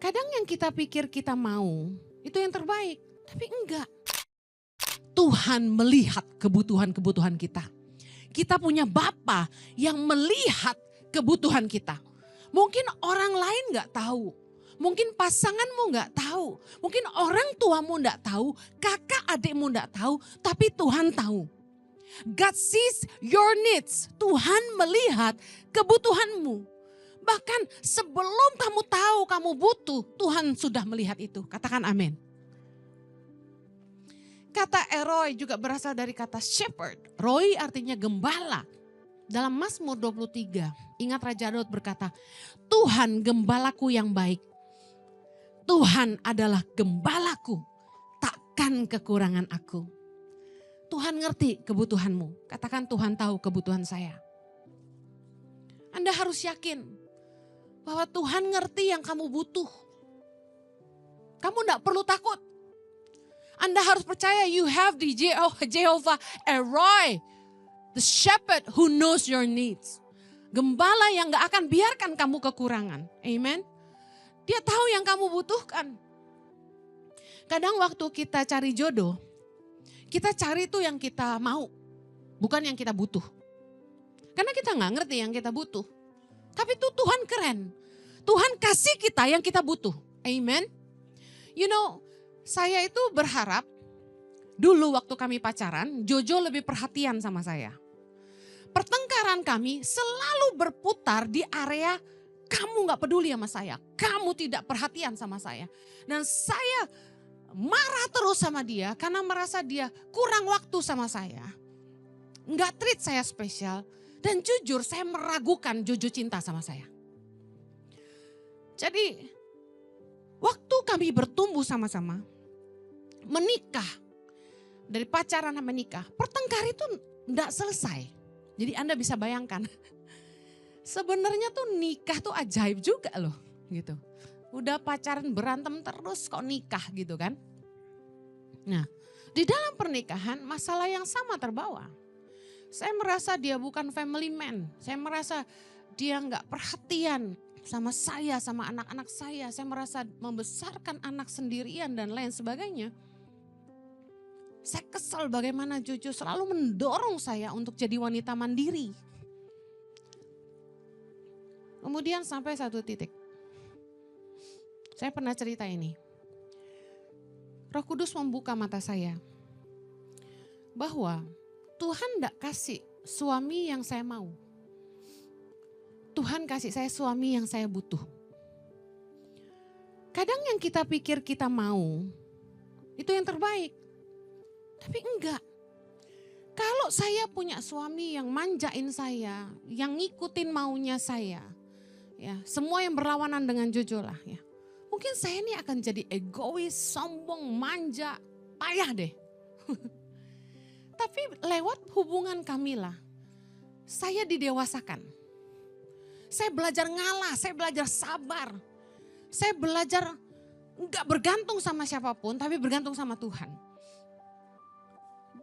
Kadang yang kita pikir kita mau, itu yang terbaik. Tapi enggak. Tuhan melihat kebutuhan-kebutuhan kita. Kita punya Bapa yang melihat kebutuhan kita. Mungkin orang lain gak tahu. Mungkin pasanganmu gak tahu. Mungkin orang tuamu gak tahu. Kakak adikmu gak tahu. Tapi Tuhan tahu. God sees your needs. Tuhan melihat kebutuhanmu. Bahkan sebelum kamu tahu kamu butuh, Tuhan sudah melihat itu. Katakan amin. Kata Eroi juga berasal dari kata shepherd. Roy artinya gembala. Dalam Mazmur 23, ingat Raja Daud berkata, Tuhan gembalaku yang baik. Tuhan adalah gembalaku, takkan kekurangan aku. Tuhan ngerti kebutuhanmu. Katakan Tuhan tahu kebutuhan saya. Anda harus yakin bahwa Tuhan ngerti yang kamu butuh. Kamu tidak perlu takut. Anda harus percaya you have the Jehovah Eroi, the shepherd who knows your needs. Gembala yang gak akan biarkan kamu kekurangan. Amen. Dia tahu yang kamu butuhkan. Kadang waktu kita cari jodoh, kita cari tuh yang kita mau, bukan yang kita butuh. Karena kita gak ngerti yang kita butuh. Tapi tuh Tuhan keren. Tuhan kasih kita yang kita butuh. Amen. You know, saya itu berharap dulu waktu kami pacaran, Jojo lebih perhatian sama saya. Pertengkaran kami selalu berputar di area kamu gak peduli sama saya. Kamu tidak perhatian sama saya. Dan saya marah terus sama dia karena merasa dia kurang waktu sama saya. Gak treat saya spesial. Dan jujur saya meragukan Jojo cinta sama saya. Jadi waktu kami bertumbuh sama-sama, menikah, dari pacaran sampai menikah, pertengkar itu enggak selesai. Jadi Anda bisa bayangkan, sebenarnya tuh nikah tuh ajaib juga loh gitu. Udah pacaran berantem terus kok nikah gitu kan. Nah di dalam pernikahan masalah yang sama terbawa. Saya merasa dia bukan family man, saya merasa dia enggak perhatian sama saya, sama anak-anak saya. Saya merasa membesarkan anak sendirian dan lain sebagainya. Saya kesal bagaimana Jojo selalu mendorong saya untuk jadi wanita mandiri. Kemudian sampai satu titik. Saya pernah cerita ini. Roh Kudus membuka mata saya. Bahwa Tuhan tidak kasih suami yang saya mau. Tuhan kasih saya suami yang saya butuh. Kadang yang kita pikir kita mau, itu yang terbaik. Tapi enggak. Kalau saya punya suami yang manjain saya, yang ngikutin maunya saya, ya semua yang berlawanan dengan Jojo lah ya. Mungkin saya ini akan jadi egois, sombong, manja, payah deh. Tapi lewat hubungan kamilah, saya didewasakan. Saya belajar ngalah, saya belajar sabar. Saya belajar enggak bergantung sama siapapun, tapi bergantung sama Tuhan.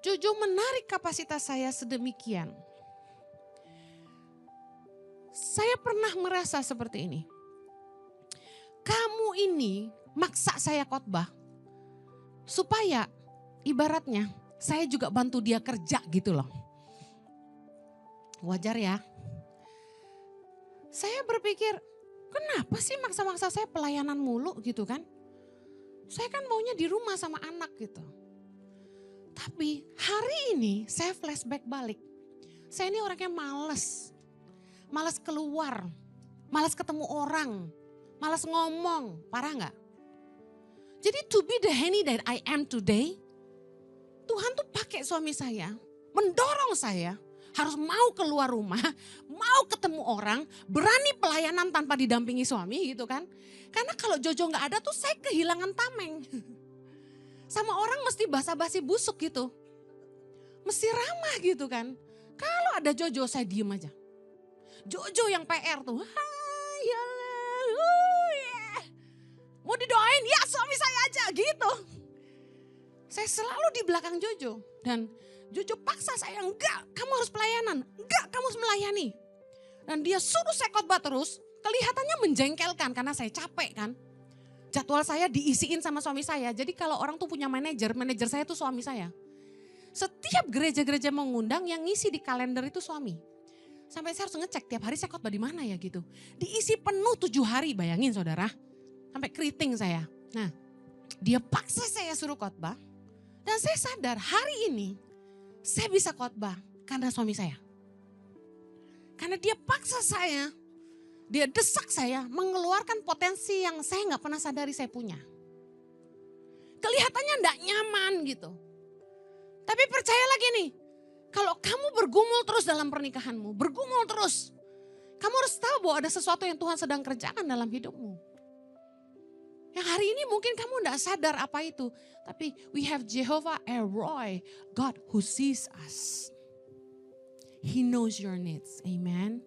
Jojo menarik kapasitas saya sedemikian. Saya pernah merasa seperti ini. Kamu ini maksa saya khotbah. Supaya ibaratnya saya juga bantu dia kerja gitu loh. Wajar ya. Saya berpikir, kenapa sih maksa-maksa saya pelayanan mulu gitu kan? Saya kan maunya di rumah sama anak gitu. Tapi hari ini saya flashback balik. Saya ini orangnya males. Males keluar. Males ketemu orang. Males ngomong. Parah gak? Jadi to be the Henny that I am today, Tuhan tuh pakai suami saya. Mendorong saya. Harus mau keluar rumah, mau ketemu orang, berani pelayanan tanpa didampingi suami gitu kan. Karena kalau Jojo gak ada tuh saya kehilangan tameng. Sama orang mesti basa-basi busuk gitu. Mesti ramah gitu kan. Kalau ada Jojo saya diem aja. Jojo yang PR tuh. Mau didoain ya suami saya aja gitu. Saya selalu di belakang Jojo. Dan Jojo paksa saya, enggak kamu harus pelayanan. Enggak kamu harus melayani. Dan dia suruh saya khotbah terus. Kelihatannya menjengkelkan karena saya capek kan. Jadwal saya diisiin sama suami saya. Jadi kalau orang tuh punya manajer saya tuh suami saya. Setiap gereja-gereja mengundang yang ngisi di kalender itu suami. Sampai saya harus ngecek tiap hari saya khotbah di mana ya gitu. Diisi penuh 7 hari, bayangin saudara. Sampai keriting saya. Nah, dia paksa saya suruh khotbah. Dan saya sadar hari ini saya bisa khotbah karena suami saya. Karena dia paksa saya, dia desak saya mengeluarkan potensi yang saya gak pernah sadari saya punya. Kelihatannya gak nyaman gitu. Tapi percaya lagi nih, kalau kamu bergumul terus dalam pernikahanmu, bergumul terus, kamu harus tahu bahwa ada sesuatu yang Tuhan sedang kerjakan dalam hidupmu. Yang hari ini mungkin kamu gak sadar apa itu, tapi we have Jehovah Elroy, God who sees us. He knows your needs, amen.